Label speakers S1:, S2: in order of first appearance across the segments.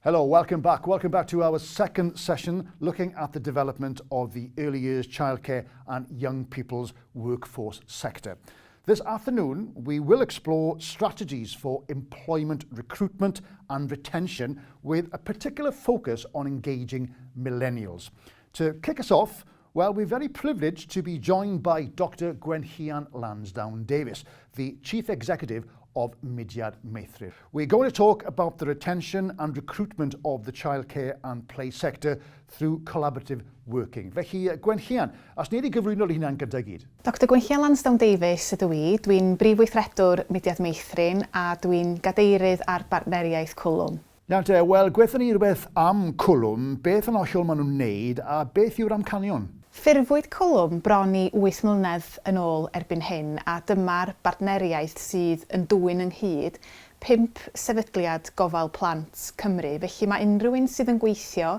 S1: Hello, welcome back. Welcome back to our second session looking at the development of the early years childcare and young people's workforce sector. This afternoon, we will explore strategies for employment recruitment and retention with a particular focus on engaging millennials. To kick us off, well, we're very privileged to be joined by Dr. Gwenllian Lansdowne-Davies, the Chief Executive of Mudiad Meithrin. We're going to talk about the retention and recruitment of the childcare and play sector through collaborative working. Felly, Gwenllian, os ni wedi gyflwyno'r hynna'n gyda gyd?
S2: Dr. Gwenllian Lansdowne-Davies ydw i. Dwi'n brif weithredwr Mudiad Meithrin a dwi'n gadeirydd ar bartneriaeth cwlwm.
S1: Iawn te, wel, gwethon ni rhywbeth am cwlwm, beth yn hollol maen nhw'n wneud a beth yw'r amcanion?
S2: Ffurfwyd cwlwm bron i 8 mlynedd yn ôl erbyn hyn a dyma'r bartneriaeth sydd yn dwyn ynghyd 5 sefydliad gofal plant Cymru. Felly mae unrhyw un sydd yn gweithio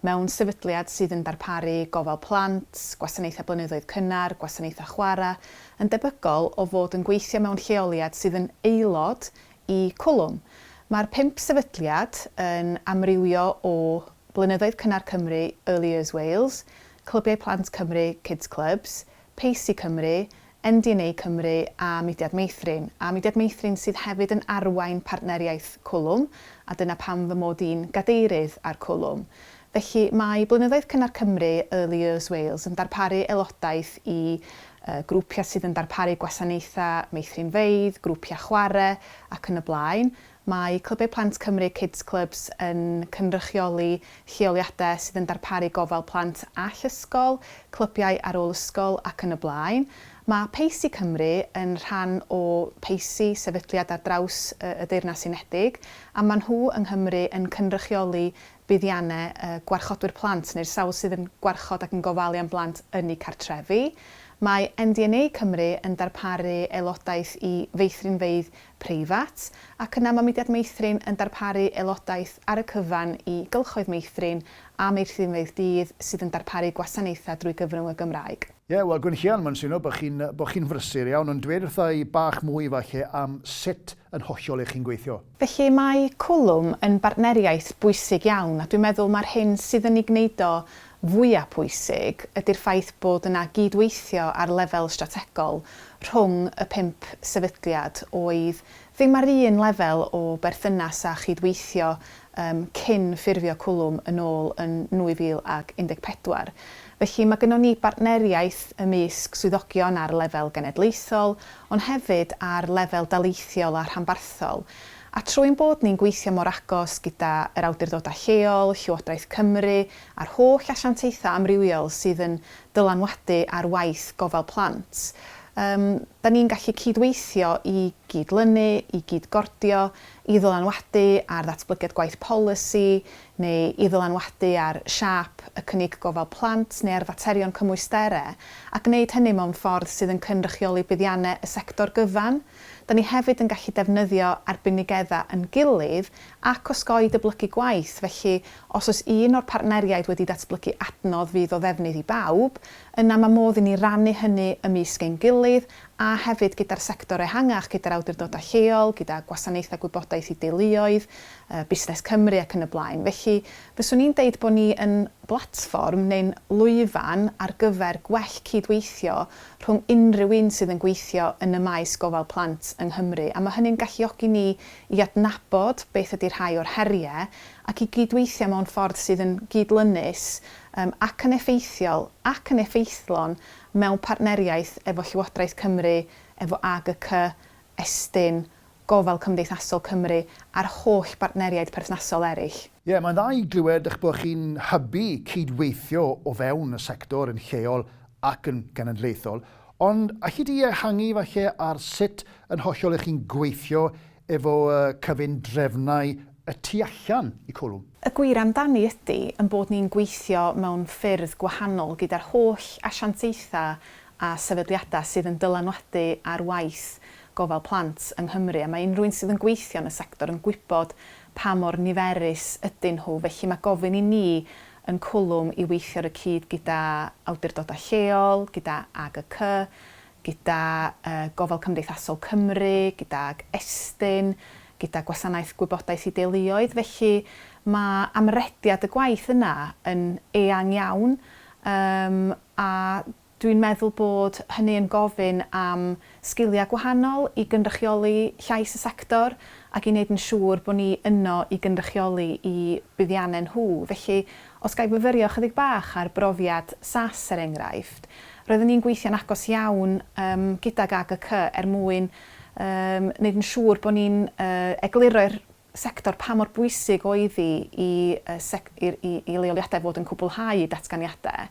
S2: mewn sefydliad sydd yn darparu gofal plant, gwasanaethau blynyddoedd cynnar, gwasanaethau chwarae, yn debygol o fod yn gweithio mewn lleoliad sydd yn aelod i cwlwm. Mae'r 5 sefydliad yn amrywio o blynyddoedd cynnar Cymru, Early Years Wales, Clybiau Plant Cymru, Kids Clubs, Pacey Cymru, NDNA Cymru a Mudiad Meithrin. A Mudiad Meithrin sydd hefyd yn arwain partneriaeth cwlwm, a dyna pam fy mod i'n gadeirydd ar cwlwm. Felly mae blynyddoedd cynnar Cymru, Early Years Wales, yn darparu aelodaeth i grwpiau sydd yn darparu gwasanaethau meithrinfeydd, grwpiau chwarae ac yn y blaen. Mae Clybiau Plant Cymru Kids Clubs yn cynrychioli lleoliadau sydd yn darparu gofal plant a llysgol, clybiau ar ôl ysgol ac yn y blaen. Mae Pacey Cymru yn rhan o Pacey, sefydliad ar draws y Deyrnas Unedig, a maen nhw yng Nghymru yn cynrychioli buddiannau gwarchodwyr plant neu'r sawl sydd yn gwarchod ac yn gofalu am blant yn eu cartrefi. Mae NDNA Cymru yn darparu aelodaeth i feithrinfeydd preifat ac yna mae Mudiad Meithrin yn darparu aelodaeth ar y cyfan i gylchoedd meithrin a meithrinfeydd dydd sydd yn darparu gwasanaethau drwy gyfrwng y Gymraeg.
S1: Ie, wel, Gwenllian, mae'n swnio bod chi'n frysur iawn, ond dweud wrtha i bach mwy falle am sut yn hollol eich chi'n gweithio.
S2: Felly mae cwlwm yn bartneriaeth bwysig iawn a dwi'n meddwl mae'r hyn sydd yn ei gwneud o fwyaf pwysig ydy'r ffaith bod yna gydweithio ar lefel strategol rhwng y 5 sefydliad oedd ddim ar un lefel o berthynas a chydweithio cyn ffurfio cwlwm yn ôl yn 2014. Felly mae gennym ni bartneriaeth ymysg swyddogion ar lefel genedlaethol, ond hefyd ar lefel daleithiol a rhanbarthol. A trwy'n bod ni'n gweithio mor agos gyda yr awdurdodau lleol, Llywodraeth Cymru, a'r holl asiantaethau amrywiol sydd yn dylanwadu ar waith gofal plant, da ni'n gallu cydweithio i gydlynu, i gydgordio, i ddylanwadu ar ddatblygiad gwaith polisi, neu i ddylanwadu ar siap y cynnig gofal plant neu ar faterion cymwysterau, a gwneud hynny mewn ffordd sydd yn cynrychioli buddiannau y sector gyfan. Da ni hefyd yn gallu defnyddio arbenigeddau yn gilydd ac osgoi dyblygu gwaith. Felly, os oes un o'r partneriaid wedi datblygu adnodd fydd o ddefnydd i bawb, yna mae modd i ni rannu hynny ymysg ein gilydd a hefyd gyda'r sector ehangach, gyda'r awdurdodau lleol, gyda gwasanaethau gwybodaeth i deuluoedd, Busnes Cymru ac yn y blaen. Felly, fyswn i'n deud bod ni yn blatfform neu'n lwyfan ar gyfer gwell cydweithio rhwng unrhyw un sydd yn gweithio yn y maes gofal plant yng Nghymru. A mae hynny'n galluogi ni i adnabod beth ydy'r rhai o'r heriau ac i gydweithio mewn ffordd sydd yn gydlynus ac yn effeithiol ac yn effeithlon mewn partneriaeth efo Llywodraeth Cymru, efo AGC, Estyn, Gofal Cymdeithasol Cymru a'r holl partneriaid perthnasol eraill.
S1: Ie, mae'n dda i glywed eich bod chi'n hybu cydweithio o fewn y sector yn lleol ac yn genedlaethol, ond allu di ehangu falle ar sut yn hollol eich chi'n gweithio efo cyfundrefnau y tu allan i cwlwm?
S2: Y gwir amdani ydy yn bod ni'n gweithio mewn ffyrdd gwahanol gyda'r holl asiantaethau a sefydliadau sydd yn dylanwadu ar waith gofal plant yng Nghymru. A mae unrhyw un sydd yn gweithio yn y sector yn gwybod pa mor niferus ydyn nhw. Felly mae gofyn i ni yn cwlwm i weithio ar y cyd gyda awdurdodau lleol, gyda AGC, gyda Gofal Cymdeithasol Cymru, gyda Estyn, gyda Gwasanaeth Gwybodaeth i Deuluoedd. Felly mae amrediad y gwaith yna yn eang iawn, a dwi'n meddwl bod hynny yn gofyn am sgiliau gwahanol i gynrychioli llais y sector ac i wneud yn siŵr bod ni yno i gynrychioli i buddiannau nhw. Felly, os gai fyfyrio chydig bach ar brofiad SAS enghraifft, roeddwn ni'n gweithio'n agos iawn gydag AGC mwyn wneud yn siŵr bod ni'n egluro'r sector pa mor bwysig oedd i leoliadau fod yn cwblhau i datganiadau.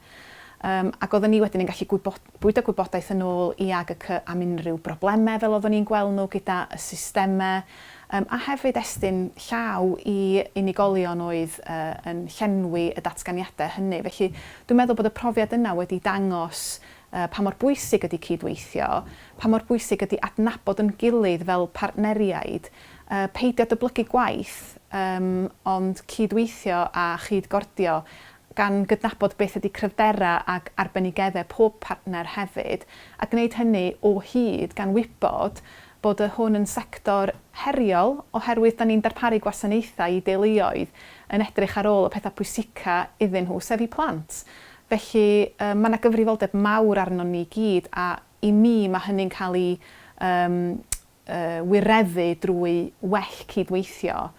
S2: Ac oeddwn ni wedyn yn gallu bwydo gwybodaeth yn ôl i AGC am unrhyw broblemau fel oeddwn ni'n gweld nhw gyda y systemau, a hefyd estyn llaw i unigolion oedd yn llenwi y datganiadau hynny. Felly dwi'n meddwl bod y profiad yna wedi dangos pa mor bwysig ydy cydweithio, pa mor bwysig ydy adnabod yn gilydd fel partneriaid, peidio dyblygu gwaith, ond cydweithio a chydgordio gan gydnabod beth ydy cryfderau ac arbenigeddau pob partner hefyd, a gwneud hynny o hyd gan wybod bod hwn yn sector heriol oherwydd da ni'n darparu gwasanaethau i deuluoedd yn edrych ar ôl y pethau pwysica iddyn nhw, sef i plant. Felly mae yna gyfrifoldeb mawr arno ni gyd, a i mi mae hynny'n cael ei wireddu drwy well cydweithio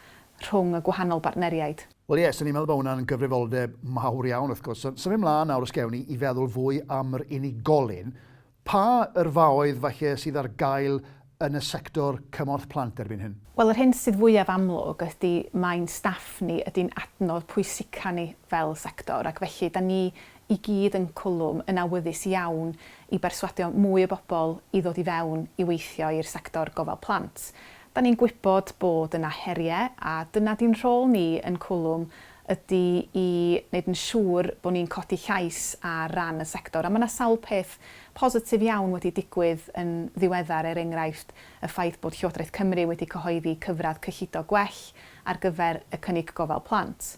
S2: rhwng y gwahanol bartneriaid.
S1: Wel ie, ni'n meddwl bod hwnna'n gyfrifoldeb mawr iawn wrth gwrs. Symud ymlaen nawr os gewn ni i feddwl fwy am yr unigolyn. Pa yrfaoedd falle sydd ar gael yn y sector cymorth plant erbyn hyn?
S2: Wel, yr hyn sydd fwyaf amlwg ydy mae'n staff ni ydy'n adnodd pwysica ni fel sector, ac felly da ni i gyd yn cwlwm yn awyddus iawn i berswadio mwy o bobl i ddod i fewn i weithio i'r sector gofal plant. Da ni'n gwybod bod yna heriau, a dyna di'n rhôl ni yn cwlwm ydy i wneud yn siŵr bod ni'n codi llais ar ran y sector. A mae yna sawl peth positif iawn wedi digwydd yn ddiweddar, enghraifft y ffaith bod Llywodraeth Cymru wedi cyhoeddi cyfradd cyllido gwell ar gyfer y cynnig gofal plant.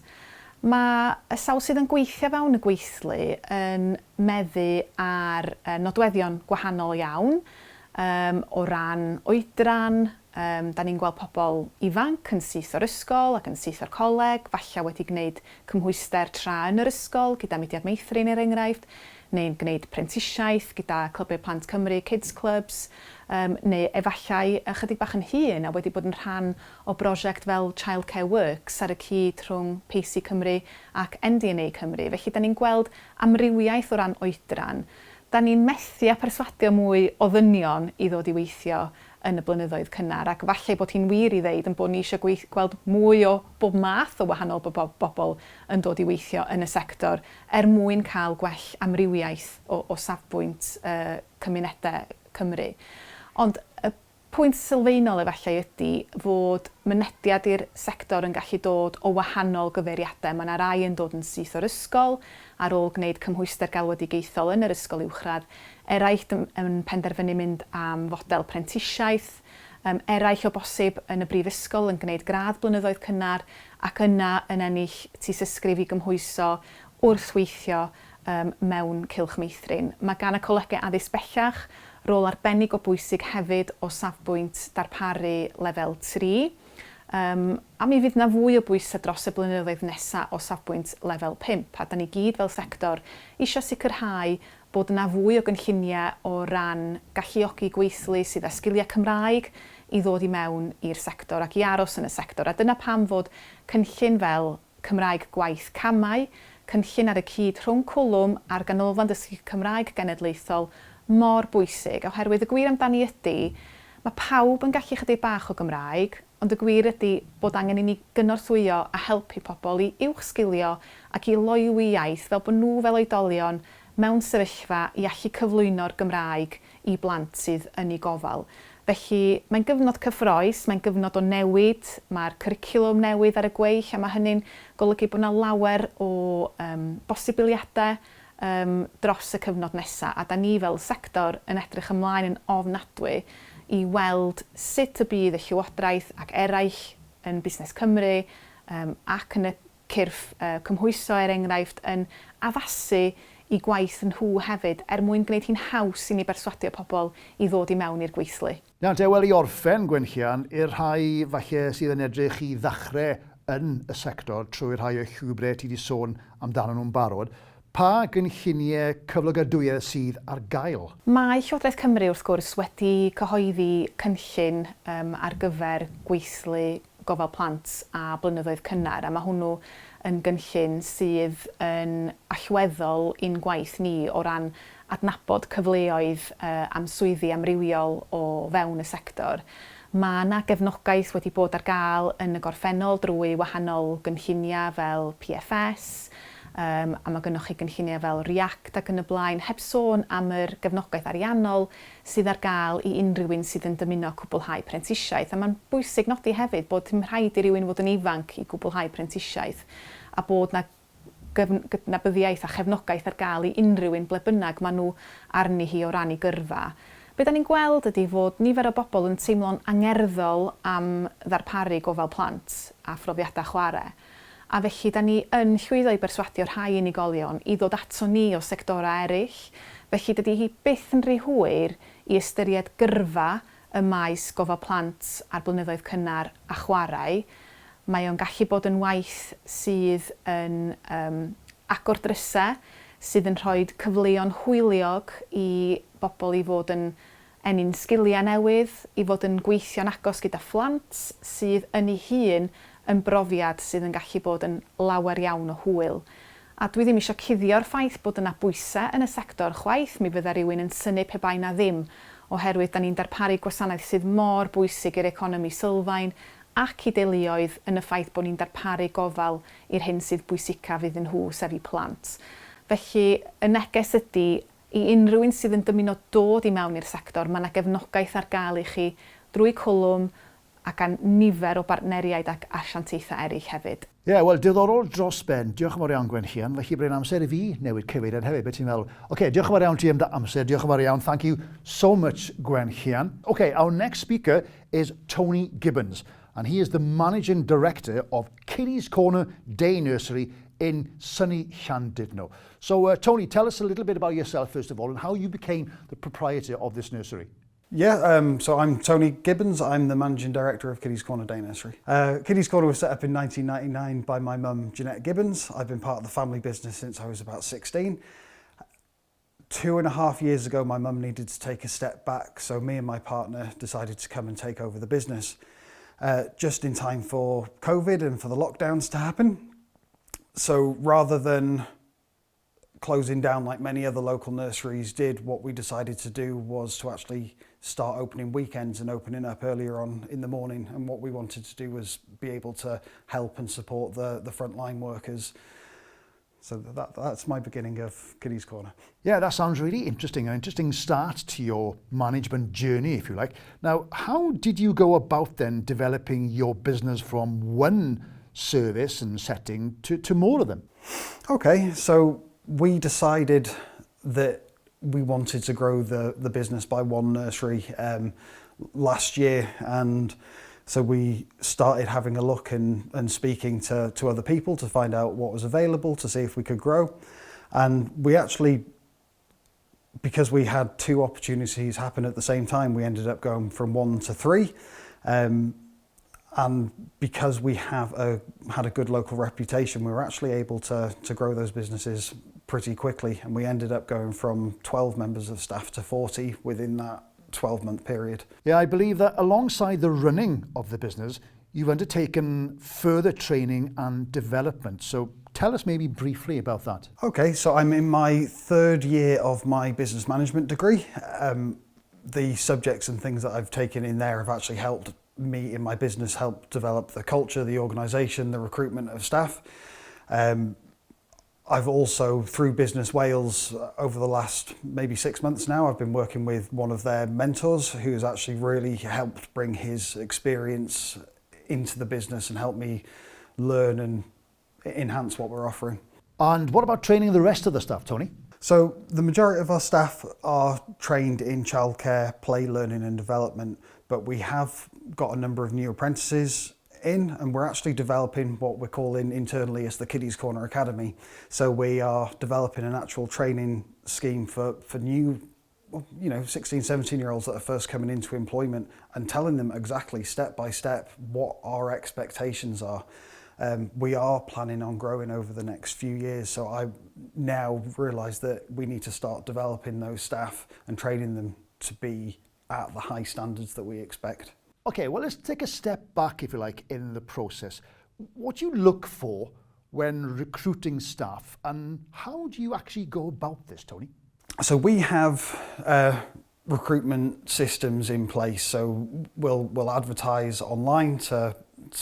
S2: Mae y sawl sydd yn gweithio fewn y gweithlu yn meddu ar nodweddion gwahanol iawn o ran oedran. Da ni'n gweld pobl ifanc yn syth o'r ysgol ac yn syth o'r coleg, falle wedi gwneud cymhwyster tra yn yr ysgol gyda mudiad meithrin enghraifft, neu'n gwneud prentisiaeth gyda Clybau Plant Cymru, Kids Clubs, neu efallai ychydig bach yn hŷn a wedi bod yn rhan o brosiect fel Childcare Works ar y cyd rhwng Pacey Cymru ac NDNA Cymru. Felly da ni'n gweld amrywiaeth o ran oedran. Da ni'n methu a perswadio mwy o ddynion i ddod i weithio yn y blynyddoedd cynnar, ac falle bod hi'n wir i ddeud yn bod ni eisiau gweld mwy o bob math o wahanol bobl yn dod i weithio yn y sector mwyn cael gwell amrywiaeth o safbwynt cymunedau Cymru. Ond y pwynt sylfaenol efallai ydy fod mynediad i'r sector yn gallu dod o wahanol gyfeiriadau. Mae yna rai yn dod yn syth o'r ysgol ar ôl gwneud cymhwyster galwedigaethol yn yr ysgol uwchradd, eraill yn penderfynu mynd am fodel prentisiaeth, eraill o bosib yn y brifysgol yn gwneud gradd blynyddoedd cynnar, ac yna yn ennill tysysgrif i gymhwyso wrth weithio mewn cylch meithrin. Mae gan y colegau addysg bellach rôl arbennig o bwysig hefyd o safbwynt darparu lefel 3. A mi fydd na fwy o bwysau dros y blynyddoedd nesaf o safbwynt lefel 5. A da ni gyd fel sector eisiau sicrhau bod yna fwy o gynlluniau o ran galluogi gweithlu sydd â sgiliau Cymraeg i ddod i mewn i'r sector ac i aros yn y sector. A dyna pam fod cynllun fel Cymraeg Gwaith Camau, cynllun ar y cyd rhwng cwlwm a'r Ganolfan Dysgu Cymraeg Genedlaethol mor bwysig. Oherwydd y gwir amdani ydy, mae pawb yn gallu chydig bach o Gymraeg, ond y gwir ydy bod angen i ni gynorthwyo a helpu pobl i uwchsgilio ac i loywi iaith fel bod nhw fel oedolion mewn sefyllfa i allu cyflwyno'r Gymraeg i blant sydd yn ei gofal. Felly mae'n gyfnod cyffroes, mae'n gyfnod o newid, mae'r cwricwlwm newydd ar y gweill, a mae hynny'n golygu bod yna lawer o bosibiliadau dros y cyfnod nesaf. A da ni fel sector yn edrych ymlaen yn ofnadwy i weld sut y bydd y Llywodraeth ac eraill yn Busnes Cymru ac yn y cyrff cymhwyso enghraifft yn addasu i gwaith nhw hefyd mwyn gwneud hi'n haws i ni berswadio pobl i ddod i mewn i'r gweithlu.
S1: Wel, i orffen, Gwenllian, i'r rhai falle sydd yn edrych i ddechrau yn y sector trwy'r rhai o llwybrau ti wedi sôn amdano nhw'n barod. Pa gynlluniau cyflogadwyedd sydd ar gael?
S2: Mae Llywodraeth Cymru wrth gwrs wedi cyhoeddi cynllun ar gyfer gweithlu gofal plant a blynyddoedd cynnar, a mae hwnnw yn gynllun sydd yn allweddol un gwaith ni o ran adnabod cyfleoedd am swyddi amrywiol o fewn y sector. Mae yna gefnogaeth wedi bod ar gael yn y gorffennol drwy wahanol gynlluniau fel PFS, a mae gennych chi gynlluniau fel React ac yn y blaen, heb sôn am yr gefnogaeth ariannol sydd ar gael i unrhyw un sydd yn dymuno cwblhau prentisiaeth. A mae'n bwysig nodi hefyd bod dim rhaid i rywun fod yn ifanc i gwblhau prentisiaeth, a bod yna gydnabyddiaeth a chefnogaeth ar gael i unrhyw un ble bynnag maen nhw arni hi o ran i gyrfa. Be da ni'n gweld ydy fod nifer o bobl yn teimlo'n angerddol am ddarparu gofal plant a phrofiadau chwarae. A felly, da ni yn llwyddo i berswadio rhai unigolion i ddod ato ni o sectorau eraill. Felly, dydy hi byth yn rhy hwyr i ystyried gyrfa y maes gofal plant a'r blynyddoedd cynnar a chwarae. Mae o'n gallu bod yn waith sydd yn agor drysau, sydd yn rhoi cyfleoedd hwyliog i bobl i fod yn enni'n sgiliau newydd, i fod yn gweithio'n agos gyda phlant sydd yn ei hun yn brofiad sydd yn gallu bod yn lawer iawn o hwyl. A dwi ddim eisiau cuddio'r ffaith bod yna bwysau yn y sector chwaith, mi fydda rhywun yn synnu pe bai na ddim, oherwydd da ni'n darparu gwasanaeth sydd mor bwysig i'r economi sylfaen ac i deuluoedd yn y ffaith bod ni'n darparu gofal i'r hyn sydd bwysicaf iddyn nhw, sef i plant. Felly, y neges ydy i unrhyw un sydd yn dymuno dod i mewn i'r sector, mae yna gefnogaeth ar gael i chi drwy cwlwm ac gan nifer o bartneriaid ac asiantaethau eraill hefyd.
S1: Wel, diddorol dros ben. Diolch yn fawr iawn, Gwenllian. Felly brau'n amser i fi newid cyfeiriad hefyd. Beth ti'n meddwl? Diolch yn fawr iawn ti am dy amser. Diolch yn fawr iawn. Thank you so much, Gwenllian. Our next speaker is Tony Gibbons, and he is the Managing Director of Kiddies Corner Day Nursery in sunny Llandudno. So, Tony, tell us a little bit about yourself, first of all, and how you became the proprietor of this nursery.
S3: So I'm Tony Gibbons. I'm the Managing Director of Kiddies Corner Day Nursery. Kiddies Corner was set up in 1999 by my mum, Jeanette Gibbons. I've been part of the family business since I was about 16. 2.5 years ago, my mum needed to take a step back, so me and my partner decided to come and take over the business. Just in time for COVID and for the lockdowns to happen. So rather than closing down like many other local nurseries did, what we decided to do was to actually start opening weekends and opening up earlier on in the morning. And what we wanted to do was be able to help and support the frontline workers. So that's my beginning of Kiddies Corner.
S1: Yeah, that sounds really interesting. An interesting start to your management journey, if you like. Now, how did you go about then developing your business from one service and setting to more of them?
S3: Okay, so we decided that we wanted to grow the business by one nursery last year, and so we started having a look and speaking to other people to find out what was available, to see if we could grow. And we actually, because we had two opportunities happen at the same time, we ended up going from 1 to 3. And because we have had a good local reputation, we were actually able to grow those businesses pretty quickly, and we ended up going from 12 members of staff to 40 within that 12-month period.
S1: Yeah, I believe that alongside the running of the business, you've undertaken further training and development. So tell us maybe briefly about that.
S3: Okay, so I'm in my 3rd year of my business management degree. The subjects and things that I've taken in there have actually helped me in my business, help develop the culture, the organisation, the recruitment of staff. I've also, through Business Wales, over the last maybe 6 months now, I've been working with one of their mentors who has actually really helped bring his experience into the business and help me learn and enhance what we're offering.
S1: And what about training the rest of the staff, Tony?
S3: So the majority of our staff are trained in childcare, play, learning and development, but we have got a number of new apprentices in, and we're actually developing what we're calling internally as the Kiddies Corner Academy. So we are developing an actual training scheme for new, 16, 17-year-olds that are first coming into employment, and telling them exactly step by step what our expectations are. We are planning on growing over the next few years, so I now realise that we need to start developing those staff and training them to be at the high standards that we expect.
S1: Okay, well, let's take a step back, if you like, in the process. What do you look for when recruiting staff, and how do you actually go about this, Tony?
S3: So we have recruitment systems in place. So we'll advertise online to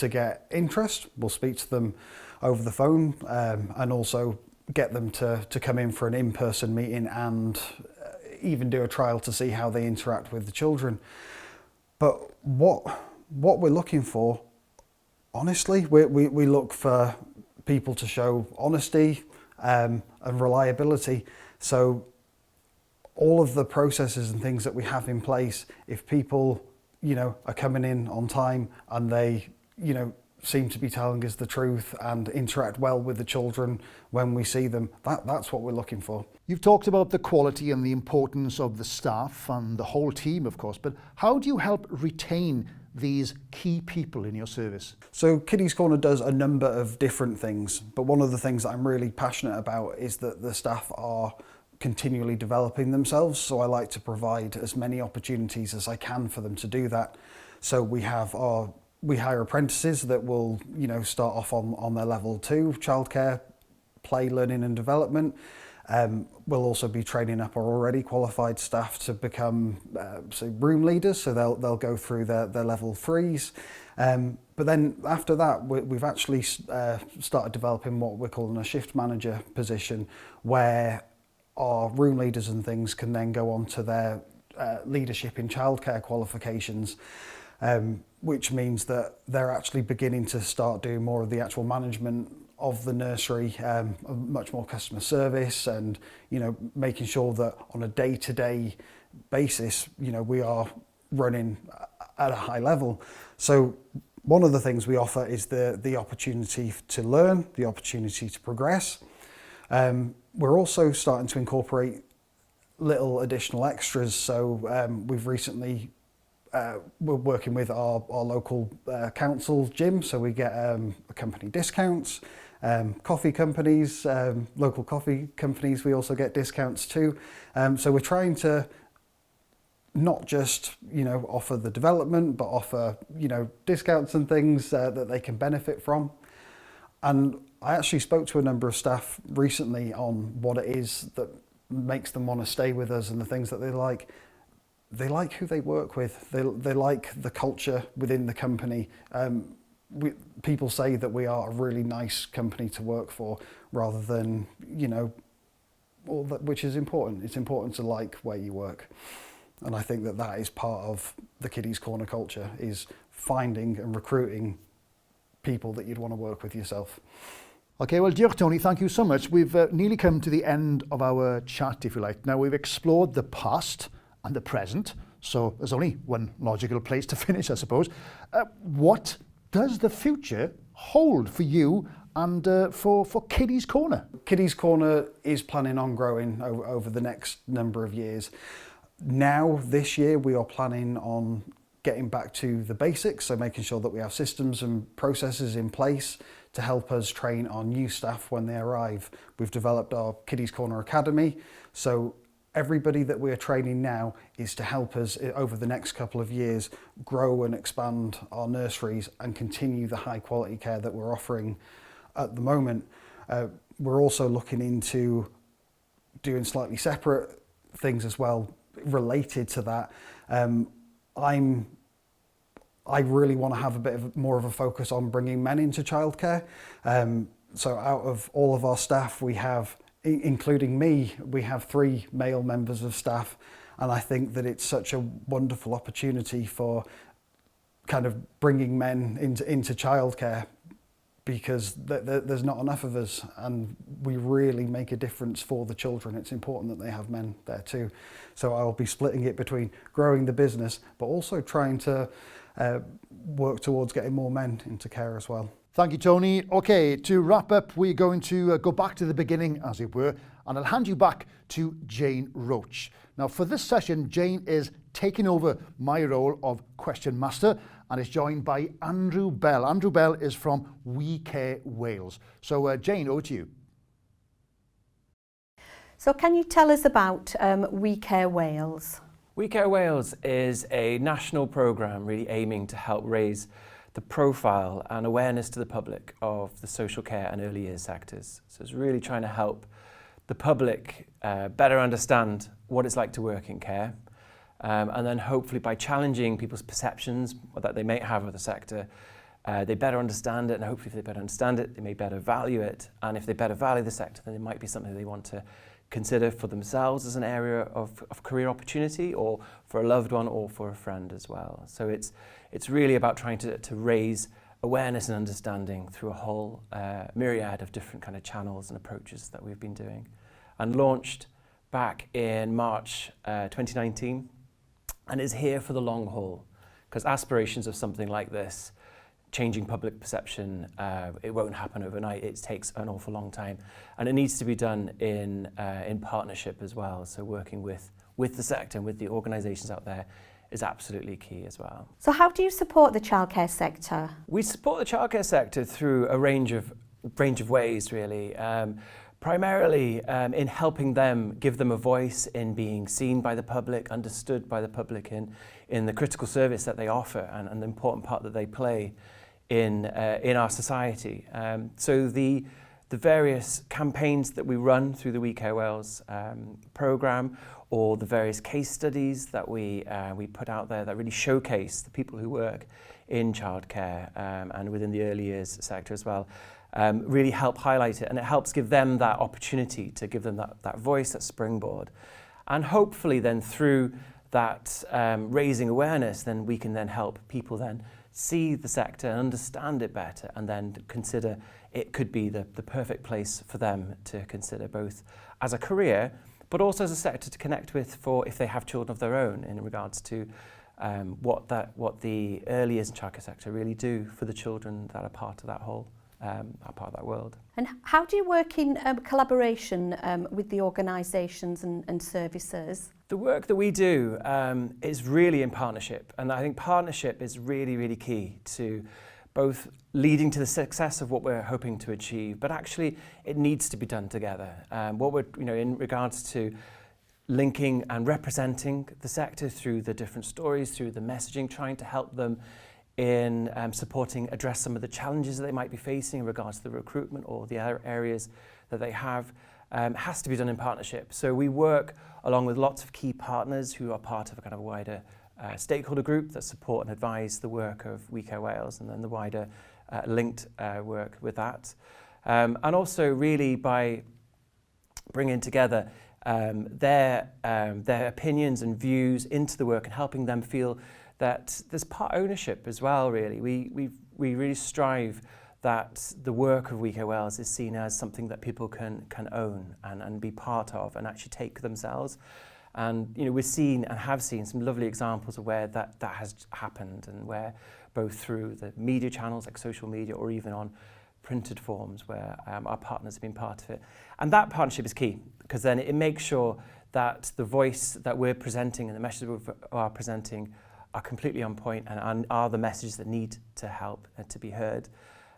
S3: get interest. We'll speak to them over the phone and also get them to come in for an in-person meeting and even do a trial to see how they interact with the children. But what we're looking for, honestly, we look for people to show honesty and reliability. So all of the processes and things that we have in place, if people, are coming in on time and they, seem to be telling us the truth and interact well with the children when we see them, that's what we're looking for.
S1: You've talked about the quality and the importance of the staff and the whole team, of course, but how do you help retain these key people in your service?
S3: So Kiddies Corner does a number of different things, but one of the things that I'm really passionate about is that the staff are continually developing themselves. So I like to provide as many opportunities as I can for them to do that. So we hire apprentices that will, start off on their level 2 childcare, play, learning and development. We'll also be training up our already qualified staff to become room leaders, so they'll go through their level 3s. But then after that, we've actually started developing what we're calling a shift manager position, where our room leaders and things can then go on to their leadership in childcare qualifications, which means that they're actually beginning to start doing more of the actual management of the nursery, much more customer service, and making sure that on a day-to-day basis, we are running at a high level. So one of the things we offer is the opportunity to learn, the opportunity to progress. We're also starting to incorporate little additional extras. So we've recently we're working with our local council gym, so we get company discounts. Coffee companies, local coffee companies, we also get discounts too. So we're trying to not just offer the development, but offer discounts and things that they can benefit from. And I actually spoke to a number of staff recently on what it is that makes them want to stay with us and the things that they like. They like who they work with. They like the culture within the company. People say that we are a really nice company to work for, rather than, all that, which is important. It's important to like where you work. And I think that is part of the Kiddies Corner culture, is finding and recruiting people that you'd want to work with yourself.
S1: Okay, well, diolch, Tony, thank you so much. We've nearly come to the end of our chat, if you like. Now, we've explored the past and the present, so there's only one logical place to finish, I suppose. What does the future hold for you and for Kiddies Corner?
S3: Kiddies Corner is planning on growing over the next number of years. Now, this year, we are planning on getting back to the basics, so making sure that we have systems and processes in place to help us train our new staff when they arrive. We've developed our Kiddies Corner Academy, so everybody that we're training now is to help us over the next couple of years grow and expand our nurseries and continue the high quality care that we're offering at the moment. We're also looking into doing slightly separate things as well related to that. I really want to have a bit more of a focus on bringing men into childcare. So out of all of our staff, we have, including me, we have 3 male members of staff, and I think that it's such a wonderful opportunity for kind of bringing men into childcare, because there's not enough of us, and we really make a difference for the children. It's important that they have men there too. So I'll be splitting it between growing the business, but also trying to work towards getting more men into care as well.
S1: Thank you, Tony. Okay, to wrap up, we're going to go back to the beginning, as it were, and I'll hand you back to Jane Roach. Now, for this session, Jane is taking over my role of question master, and is joined by Andrew Bell. Andrew Bell is from We Care Wales. So Jane, over to you.
S4: So can you tell us about We Care Wales?
S5: We Care Wales is a national programme really aiming to help raise the profile and awareness to the public of the social care and early years sectors. So it's really trying to help the public better understand what it's like to work in care, and then hopefully by challenging people's perceptions that they may have of the sector, they better understand it, and hopefully if they better understand it, they may better value it, and if they better value the sector, then it might be something they want to consider for themselves as an area of career opportunity, or for a loved one, or for a friend as well. So it's really about trying to raise awareness and understanding through a whole myriad of different kind of channels and approaches that we've been doing, and launched back in March 2019, and is here for the long haul, because aspirations of something like this, changing public perception, it won't happen overnight. It takes an awful long time, and it needs to be done in partnership as well. So working with the sector and with the organisations out there is absolutely key as well.
S4: So how do you support the childcare sector?
S5: We support the childcare sector through a range of ways, really. Primarily in helping them, give them a voice in being seen by the public, understood by the public in the critical service that they offer, and the important part that they play in our society. So the various campaigns that we run through the We Care Wales programme, or the various case studies that we put out there that really showcase the people who work in childcare and within the early years sector as well, really help highlight it, and it helps give them that opportunity to give them that voice, that springboard. And hopefully then through that raising awareness, then we can then help people then see the sector, understand it better, and then consider it could be the perfect place for them to consider, both as a career, but also as a sector to connect with for if they have children of their own, in regards to what the early years and childcare sector really do for the children that are part of that whole, are part of that world.
S4: And how do you work in collaboration with the organisations and services?
S5: The work that we do is really in partnership, and I think partnership is really, really key to both leading to the success of what we're hoping to achieve, but actually it needs to be done together. What we're, in regards to linking and representing the sector through the different stories, through the messaging, trying to help them in address some of the challenges that they might be facing in regards to the recruitment or the other areas that they have, has to be done in partnership. So we work along with lots of key partners who are part of a kind of wider stakeholder group that support and advise the work of We Care Wales, and then the wider linked work with that. And also really by bringing together their opinions and views into the work, and helping them feel that there's part ownership as well, really. We really strive that the work of We Care Wales is seen as something that people can own and be part of, and actually take themselves. And we've seen and have seen some lovely examples of where that has happened, and where both through the media channels like social media, or even on printed forms where our partners have been part of it. And that partnership is key, because then it makes sure that the voice that we're presenting and the messages we are presenting are completely on point, and are the messages that need to help to be heard.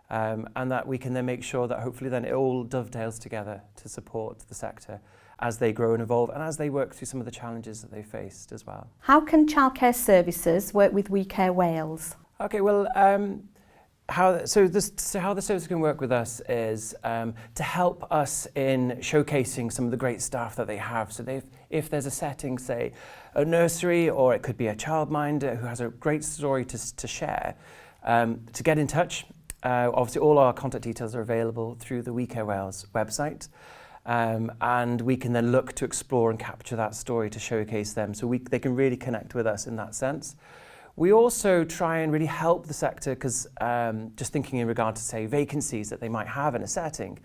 S5: And that we can then make sure that hopefully then it all dovetails together to support the sector as they grow and evolve, and as they work through some of the challenges that they faced as well.
S4: How can childcare services work with We Care Wales?
S5: Okay, well, how the service can work with us is to help us in showcasing some of the great staff that they have. So if there's a setting, say a nursery, or it could be a childminder who has a great story to share, to get in touch. Obviously all our contact details are available through the We Care Wales website, and we can then look to explore and capture that story to showcase them, so they can really connect with us in that sense. We also try and really help the sector, because just thinking in regard to, say, vacancies that they might have in a setting,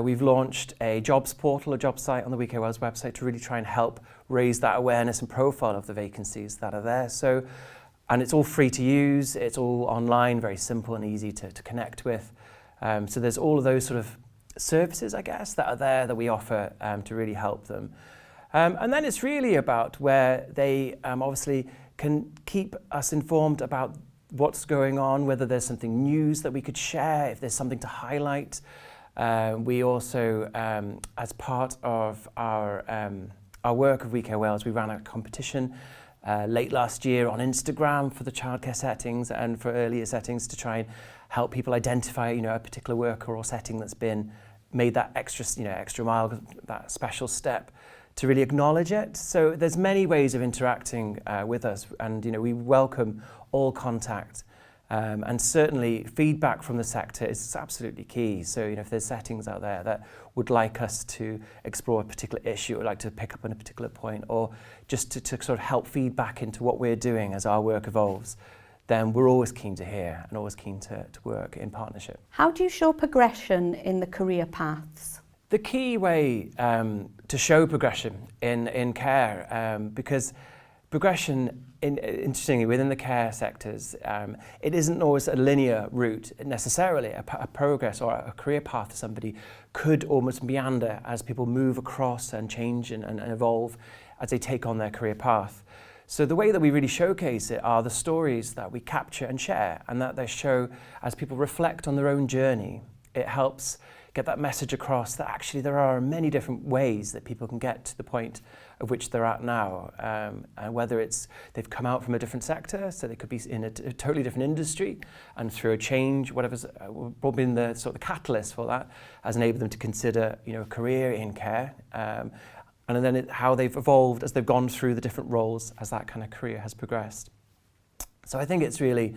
S5: we've launched a jobs portal, a job site on the We Care Wales website, to really try and help raise that awareness and profile of the vacancies that are there. So, and it's all free to use, it's all online, very simple and easy to connect with. So there's all of those sort of services, I guess, that are there that we offer to really help them. And then it's really about where they obviously can keep us informed about what's going on, whether there's something news that we could share, if there's something to highlight. We also, as part of our work of We Care Wales, we ran a competition late last year on Instagram for the childcare settings and for earlier settings to try and help people identify, a particular worker or setting that's been made that extra mile, that special step to really acknowledge it. So there's many ways of interacting with us, and we welcome all contact. And certainly feedback from the sector is absolutely key. So if there's settings out there that would like us to explore a particular issue or like to pick up on a particular point, or just to sort of help feedback into what we're doing as our work evolves, then we're always keen to hear and always keen to work in partnership.
S4: How do you show progression in the career paths?
S5: The key way to show progression in care, because progression, interestingly, within the care sectors, it isn't always a linear route necessarily. A progress or a career path for somebody could almost meander as people move across and change and evolve as they take on their career path. So the way that we really showcase it are the stories that we capture and share, and that they show as people reflect on their own journey. It helps get that message across that actually there are many different ways that people can get to the point of which they're at now, and whether it's they've come out from a different sector, so they could be in a totally different industry, and through a change, whatever's been the sort of the catalyst for that has enabled them to consider a career in care, and then how they've evolved as they've gone through the different roles as that kind of career has progressed. So I think it's really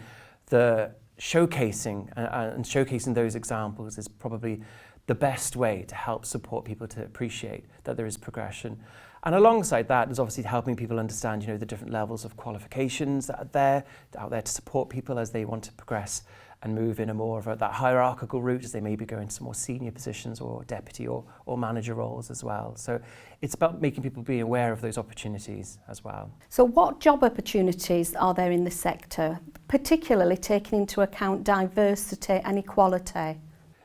S5: the showcasing and showcasing those examples is probably the best way to help support people to appreciate that there is progression. And alongside that is obviously helping people understand, the different levels of qualifications that are out there to support people as they want to progress and move in a more of that hierarchical route as they maybe go into more senior positions or deputy or manager roles as well. So it's about making people be aware of those opportunities as well.
S4: So what job opportunities are there in the sector, particularly taking into account diversity and equality?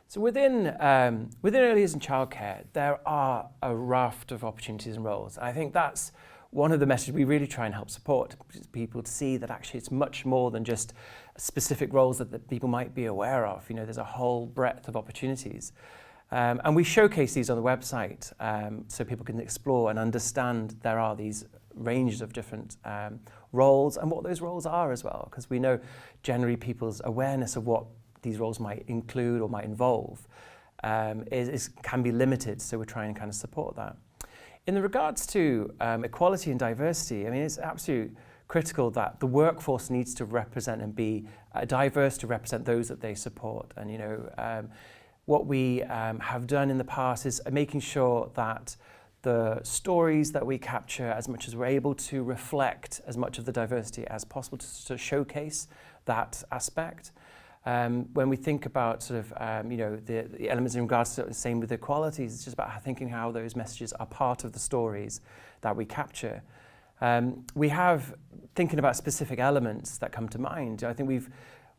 S5: So within early years and childcare, there are a raft of opportunities and roles. I think that's one of the messages we really try and help support people to see that actually it's much more than just specific roles that people might be aware of. There's a whole breadth of opportunities. And we showcase these on the website so people can explore and understand there are these ranges of different roles and what those roles are as well, because we know generally people's awareness of what these roles might include or might involve can be limited, so we're trying to kind of support that. In regards to equality and diversity, it's absolutely critical that the workforce needs to represent and be diverse to represent those that they support. And what we have done in the past is making sure that the stories that we capture, as much as we're able to reflect as much of the diversity as possible to showcase that aspect. When we think about sort of, the elements in regards to the same with equalities, it's just about thinking how those messages are part of the stories that we capture. We have, thinking about specific elements that come to mind, I think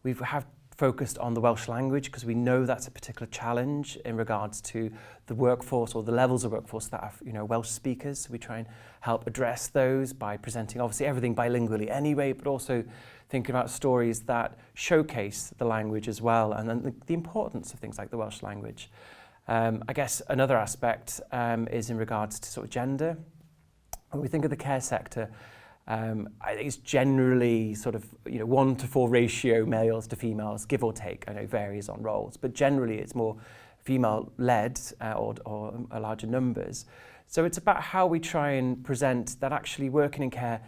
S5: we have focused on the Welsh language because we know that's a particular challenge in regards to the workforce or the levels of workforce that are Welsh speakers. So we try and help address those by presenting obviously everything bilingually anyway, but also thinking about stories that showcase the language as well, and then the importance of things like the Welsh language. I guess another aspect is in regards to sort of gender. When we think of the care sector, I think it's generally sort of 1-to-4 ratio males to females, give or take. I know it varies on roles, but generally it's more female-led or larger numbers. So it's about how we try and present that actually working in care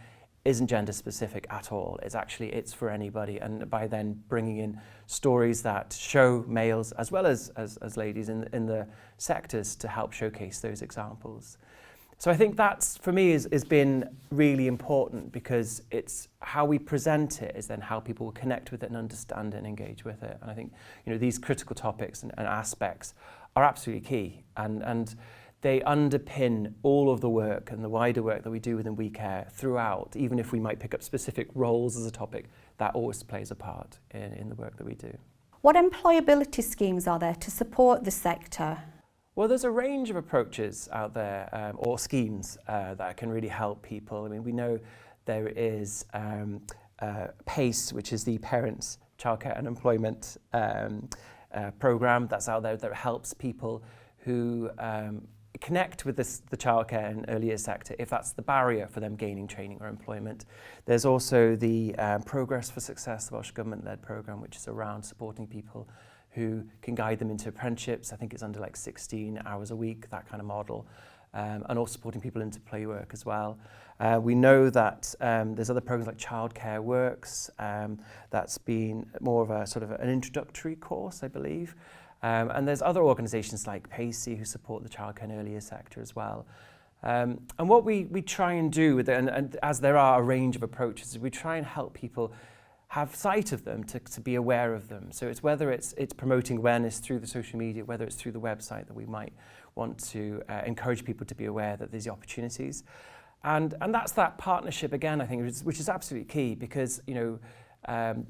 S5: isn't gender specific at all. It's for anybody, and by then bringing in stories that show males as well as ladies in the sectors to help showcase those examples. So I think that's, for me, has been really important, because it's how we present it is then how people will connect with it and understand it and engage with it. And I think these critical topics and aspects are absolutely key, and they underpin all of the work and the wider work that we do within We Care throughout. Even if we might pick up specific roles as a topic, that always plays a part in the work that we do.
S4: What employability schemes are there to support the sector?
S5: Well, there's a range of approaches out there, or schemes that can really help people. We know there is PACE, which is the Parents, Childcare and Employment programme that's out there that helps people who connect with the childcare and early years sector if that's the barrier for them gaining training or employment. There's also the Progress for Success, the Welsh Government-led programme, which is around supporting people who can guide them into apprenticeships. I think it's under like 16 hours a week, that kind of model. And also supporting people into play work as well. We know that there's other programs like Childcare Works, that's been more of a sort of an introductory course, I believe. And there's other organisations like PACE who support the childcare and early years sector as well. And what we try and do with it, and as there are a range of approaches, is we try and help people have sight of them, to be aware of them. So it's whether it's promoting awareness through the social media, whether it's through the website that we might want to encourage people to be aware that there's opportunities. And that's that partnership again, I think, which is absolutely key, because, you know,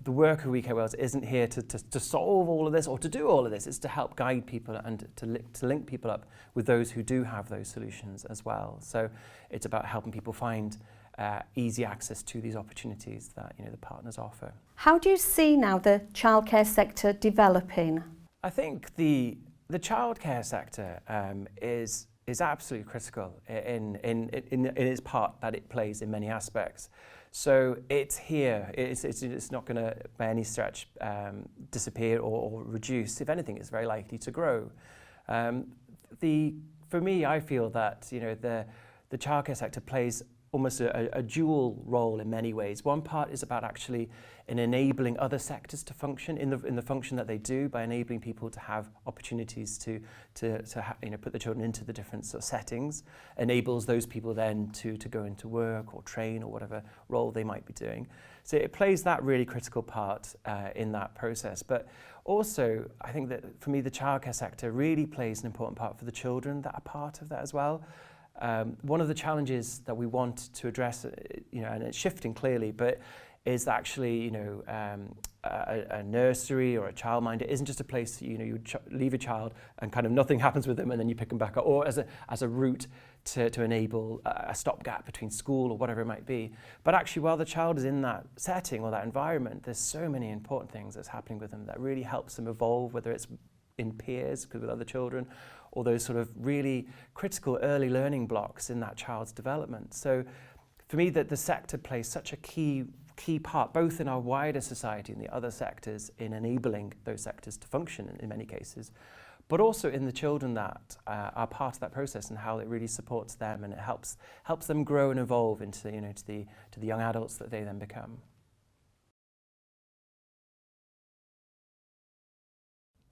S5: the work of We Care Wales isn't here to solve all of this or to do all of this. It's to help guide people and to link people up with those who do have those solutions as well. So it's about helping people find easy access to these opportunities that, you know, the partners offer.
S4: How do you see now the childcare sector developing?
S5: I think the childcare sector is absolutely critical in its part that it plays in many aspects. So it's here. It's not going to, by any stretch, disappear or reduce. If anything, it's very likely to grow. For me, I feel that, you know, the childcare sector plays almost a dual role in many ways. One part is about actually enabling other sectors to function in the function that they do, by enabling people to have opportunities to you know, put the children into the different sort of settings, enables those people then to go into work or train or whatever role they might be doing. So it plays that really critical part in that process. But also, I think that for me, the childcare sector really plays an important part for the children that are part of that as well. One of the challenges that we want to address, you know, and it's shifting clearly, but is actually, you know, a nursery or a childminder isn't just a place that, you know, you leave a child and kind of nothing happens with them and then you pick them back up, or as a route to enable a stopgap between school or whatever it might be. But actually, while the child is in that setting or that environment, there's so many important things that's happening with them that really helps them evolve, whether it's in peers with other children, or those sort of really critical early learning blocks in that child's development. So for me, that the sector plays such a key part, both in our wider society and the other sectors, in enabling those sectors to function in many cases, but also in the children that are part of that process and how it really supports them, and it helps them grow and evolve into, you know, to the young adults that they then become.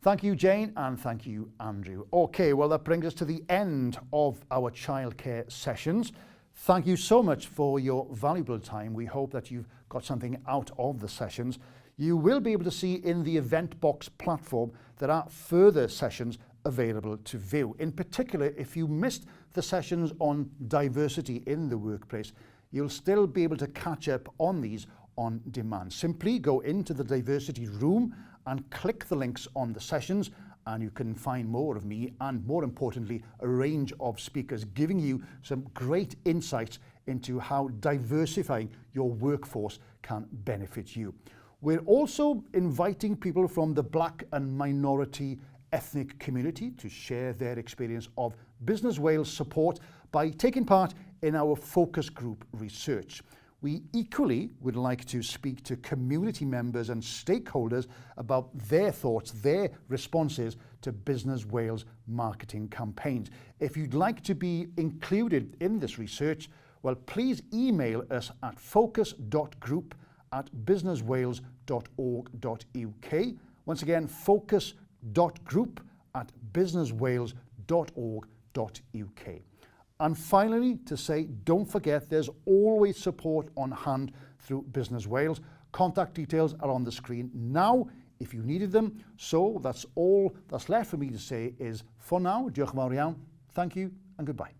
S1: Thank you, Jane, and thank you, Andrew. Okay, well, that brings us to the end of our childcare sessions. Thank you so much for your valuable time. We hope that you've got something out of the sessions. You will be able to see in the event box platform there are further sessions available to view. In particular, if you missed the sessions on diversity in the workplace, you'll still be able to catch up on these on demand. Simply go into the diversity room and click the links on the sessions, and you can find more of me and, more importantly, a range of speakers giving you some great insights into how diversifying your workforce can benefit you. We're also inviting people from the Black and minority ethnic community to share their experience of Business Wales support by taking part in our focus group research. We equally would like to speak to community members and stakeholders about their thoughts, their responses to Business Wales marketing campaigns. If you'd like to be included in this research, well, please email us at focus.group@businesswales.org.uk. Once again, focus.group@businesswales.org.uk. And finally, to say, don't forget, there's always support on hand through Business Wales. Contact details are on the screen now if you needed them. So that's all that's left for me to say is, for now, diolch yn fawr iawn, thank you and goodbye.